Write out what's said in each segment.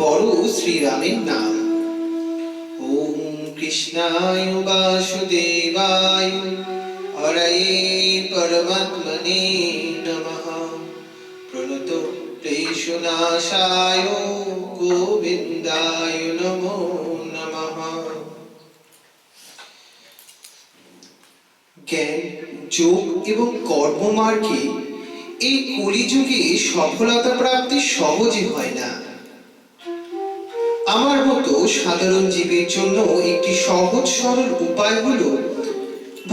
বড় শ্রীরামের নাম। ওম কৃষ্ণায় বাসুদেবায় হরয়ে পরমাত্মনে নমঃ। প্রণত ক্লেশনাশায় গোবিন্দায় নমো নমঃ। জ্ঞান, যোগ এবং কর্মমার্গে এই কলিযুগে সফলতা প্রাপ্তি সহজে হয় না। আমার মতো সাধারণ জীবের জন্য একটি সহজ সরল উপায় হলো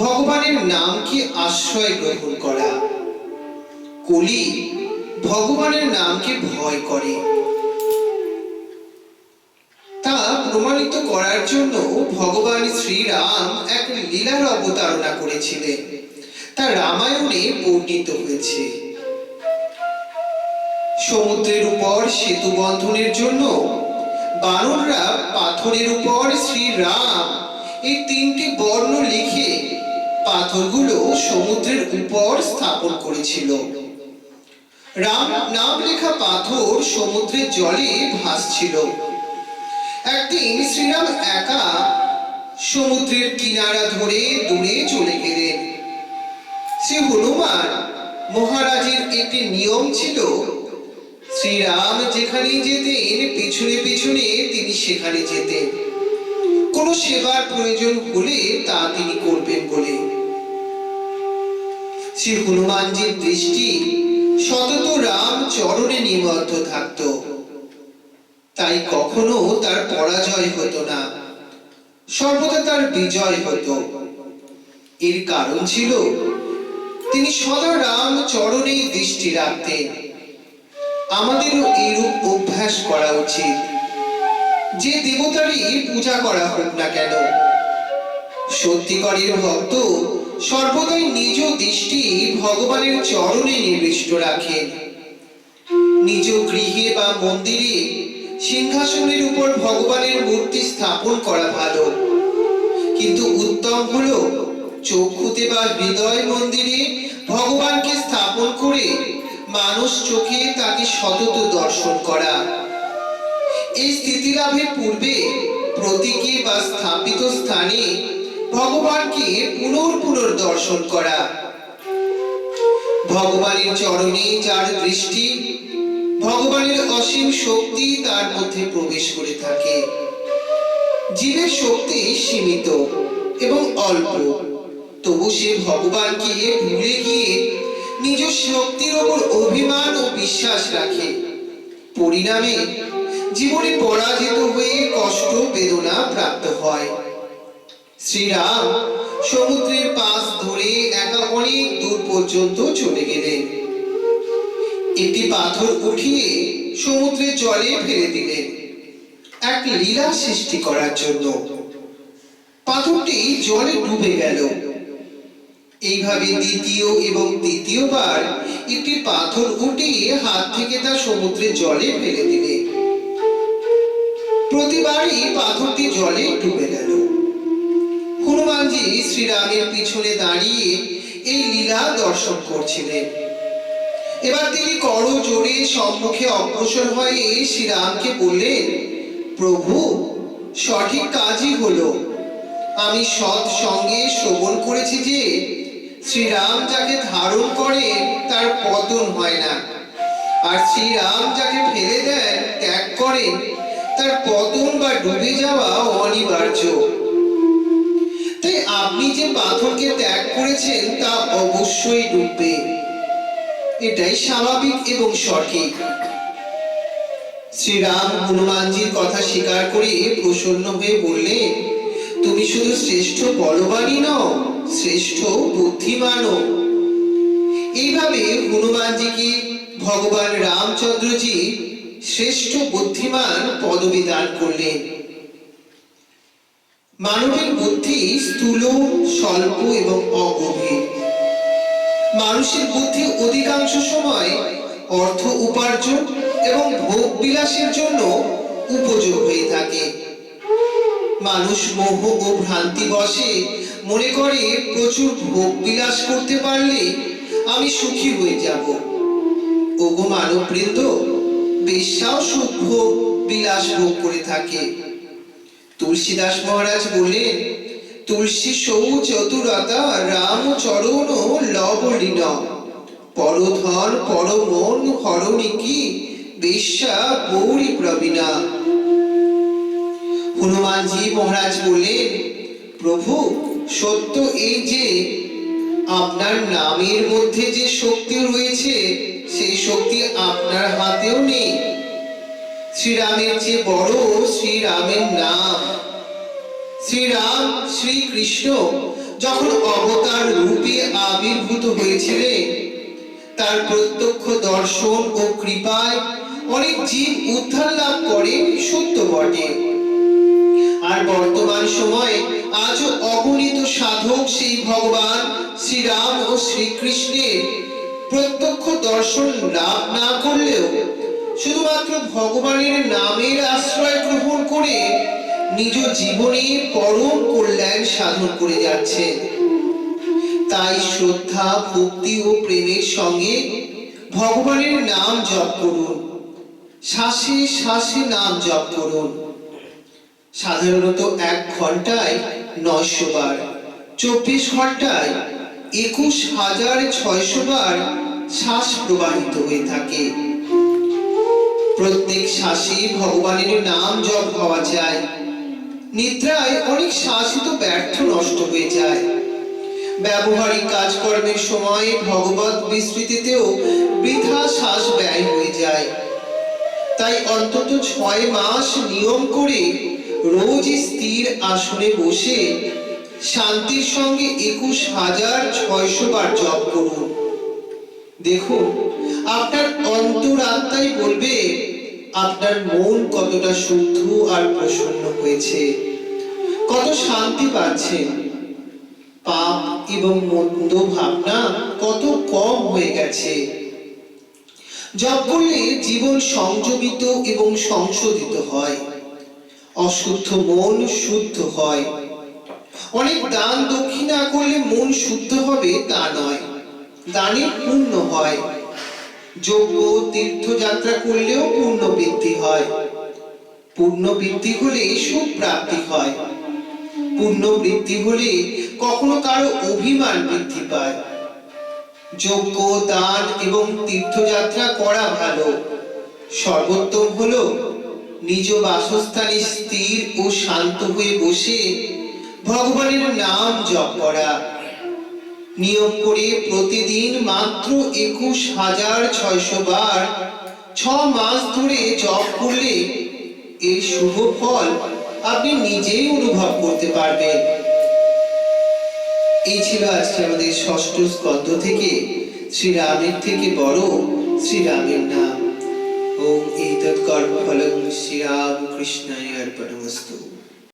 ভগবানের নামকে আশ্রয় গ্রহণ করা। কলি ভগবানের নামকে ভয় করে। তা প্রমাণিত করার জন্য ভগবান শ্রীরাম এক লীলার অবতারণা করেছিলেন, তা রামায়ণে বর্ণিত হয়েছে। সমুদ্রের উপর সেতু বন্ধনের জন্য বানররা পাথরের উপর শ্রীরাম এই তিনটি বর্ণ লিখে পাথরগুলো সমুদ্রের উপর স্থাপন করেছিল। রাম নাম লেখা পাথর সমুদ্রের জলে ভাসছিল। একদিন শ্রীরাম একা সমুদ্রের কিনারা ধরে দূরে চলে গেলেন। শ্রী হনুমান মহারাজের একটি নিয়ম ছিল, শ্রীরাম যেখানে যেতেন পিছনে পিছনে তিনি সেখানে যেতেন, কোনো সেবার প্রয়োজন হলে তা তিনি করবেন বলে। শ্রী হনুমানজির দৃষ্টি সতত রাম চরণে নিবদ্ধ থাকত, তাই কখনো তার পরাজয় হতো না, সর্বদা তার বিজয় হতো। এর কারণ ছিল তিনি সদা রাম চরণে দৃষ্টি রাখতেন। আমাদেরও এইরূপ অভ্যাস করা উচিত। যে দেবতারই পূজা করা হোক না কেন, সত্যিকারের ভক্ত সর্বদাই নিজ দৃষ্টি ভগবানের চরণে নিবিষ্ট রাখেন। নিজ গৃহে বা মন্দিরে সিংহাসনের উপর ভগবানের মূর্তি স্থাপন করা ভালো, কিন্তু উত্তম হলো চক্ষুতে বা হৃদয় মন্দিরে ভগবানকে স্থাপন করে মানুষ চোখে তাকে সতত দর্শন করা। এই স্থিতি লাভের পূর্বে প্রতীকে বা স্থাপিত স্থানে ভগবানকে পুনর দর্শন করা। ভগবানের চরণে যার দৃষ্টি, ভগবানের অসীম শক্তি তার মধ্যে প্রবেশ করে থাকে। জীবের শক্তি সীমিত এবং অল্প, তবু সে ভগবানকে ভুলে গিয়ে নিজ শক্তির ওপর অভিমান ও বিশ্বাস রাখে। পরিণামে জীবনে পরাজিত হয়ে কষ্ট বেদনা প্রাপ্ত হয়। শ্রীরাম সমুদ্রের পাশ ধরে একা অনেক দূর পর্যন্ত চলে গেলেন। একটি পাথর উঠিয়ে সমুদ্রের জলে ফেলে দিলেন এক লীলা সৃষ্টি করার জন্য। পাথরটি জলে ডুবে গেল। এইভাবে দ্বিতীয় এবং তৃতীয়বার একটি পাথর উঠিয়ে হাত থেকে তা সমুদ্রের জলে ফেলে দিলে প্রতিবারই পাথরটি জলে ডুবে গেল। হনুমানজি শ্রীরামের পিছনে দাঁড়িয়ে এই লীলা দর্শন করছিলেন। এবার তিনি করজোড়ে সম্মুখে অগ্রসর হয়ে শ্রীরামকে বললেন, প্রভু, সঠিক কাজই হলো। আমি সৎ সঙ্গে শ্রবণ করেছি যে শ্রীরাম যাকে ধারণ করে তার পতন হয় না, আর শ্রীরাম যাকে ফেলে দেন, ত্যাগ করেন, তার পতন বা ডুবে যাওয়া অনিবার্য। তাই আপনি যে পাথরকে ত্যাগ করেছেন তা অবশ্যই ডুববে, এটাই স্বাভাবিক এবং সঠিক। শ্রীরাম হনুমানজির কথা স্বীকার করে প্রসন্ন হয়ে বললেন, তুমি শুধু শ্রেষ্ঠ বলবানই নও, শ্রেষ্ঠ বুদ্ধিমানও। এইভাবে হনুমানজিকে ভগবান রামচন্দ্রজি শ্রেষ্ঠ বুদ্ধিমান পদবী দান করলেন। মানবের বুদ্ধি স্থূল, স্বল্প এবং অগভীর। মানুষের বুদ্ধি অধিকাংশ সময় অর্থ উপার্জন এবং ভোগ বিলাসের জন্য উপযোগ হয়ে থাকে। মানুষ মোহ ও ভ্রান্তি বশে মনে করে প্রচুর ভোগ বিলাস করতে পারলে আমি সুখী হয়ে যাব। ওগো মানববৃন্দ, বেশ্যাও সুখ ভোগ বিলাস ভোগ করে থাকে। তুলসীদাস মহারাজ বললেন, তুলসী সৌ চতুরতা রাম চরণ লবলীন, পরধন পরমন হরণী কি বেশ্যা গৌরী প্রবীণা। হনুমানজি মহারাজ বললেন, প্রভু সত্য এই যে আপনার নামের মধ্যে যে শক্তি রয়েছে সেই শক্তি আপনার হাতেও নেই। শ্রীরামের চেয়ে বড় শ্রীরামের নাম। শ্রীরাম শ্রীকৃষ্ণ যখন অবতার রূপে আবির্ভূত হয়েছিলেন, তার প্রত্যক্ষ দর্শন ও কৃপায় অনেক জীব উদ্ধার লাভ করেন, সত্য বটে। আর বর্তমান সময়ে আজও অগণিত সাধক সেই ভগবান শ্রীরাম ও শ্রীকৃষ্ণের প্রত্যক্ষ দর্শন লাভ না করলেও শুধুমাত্র ভগবানের নামের আশ্রয় গ্রহণ করে নিজ জীবনে পরম কল্যাণ সাধন করে যাচ্ছেন। তাই শ্রদ্ধা, ভক্তি ও প্রেমের সঙ্গে ভগবানের নাম জপ করুন, শ্বাসে শ্বাসে নাম জপ করুন। সাধারণত 1 ঘন্টায় 900 বার, 24 ঘন্টায় 21,600 বার শ্বাস প্রবাহিত হয়ে থাকে। প্রত্যেক শ্বাসে ভগবানের নাম জপ হওয়া যায়। নিদ্রায় অনেক শ্বাসই তো ব্যর্থ, নষ্ট হয়ে যায়। ব্যবহারিক কাজকর্মের সময় ভগবত বিস্মৃতিতেও বৃথা শ্বাস ব্যয় হয়ে যায়। তাই অন্তত 6 মাস নিয়ম করে রোজ স্থির আসনে বসে শান্তির সঙ্গে 21,600 বার জপ করুন। দেখুন, আপনার অন্তরাত্মাই বলবে আপনার মন কতটা শুদ্ধ আর প্রসন্ন হয়েছে, কত শান্তি পাচ্ছেন। পাপ এবং মন্দ ভাবনা কত কম হয়ে গেছে। জপ করলে জীবন সংযমিত এবং সংশোধিত হয়, অশুদ্ধ মন শুদ্ধ হয়। অনেক দান দক্ষিণা করলে মন শুদ্ধ হবে তা নয়, দানে পুণ্য হয়। যজ্ঞ তীর্থযাত্রা করলেও পুণ্য বৃদ্ধি হয়। পুণ্য বৃদ্ধি হলে সুখ প্রাপ্তি হয়। পুণ্য বৃদ্ধি হলে কখনো কারো অভিমান বৃদ্ধি পায়। যজ্ঞ, দান এবং তীর্থযাত্রা করা ভালো। সর্বোত্তম হলো নিজ বাসস্থানে স্থির ও শান্ত হয়ে বসে ভগবানের নাম জপ করা। নিয়ম করে প্রতিদিন মাত্র 21,600 বার 6 মাস ধরে জপ করলে এর শুভ ফল আপনি নিজেই অনুভব করতে পারবেন। এই ছিল আজকে আমাদের 6ষ্ঠ স্কন্ধ থেকে শ্রীরামের থেকে বড় শ্রীরামের নাম। ওম এতৎ কর্মফলং শ্রীরাম কৃষ্ণায় অর্পণমস্তু।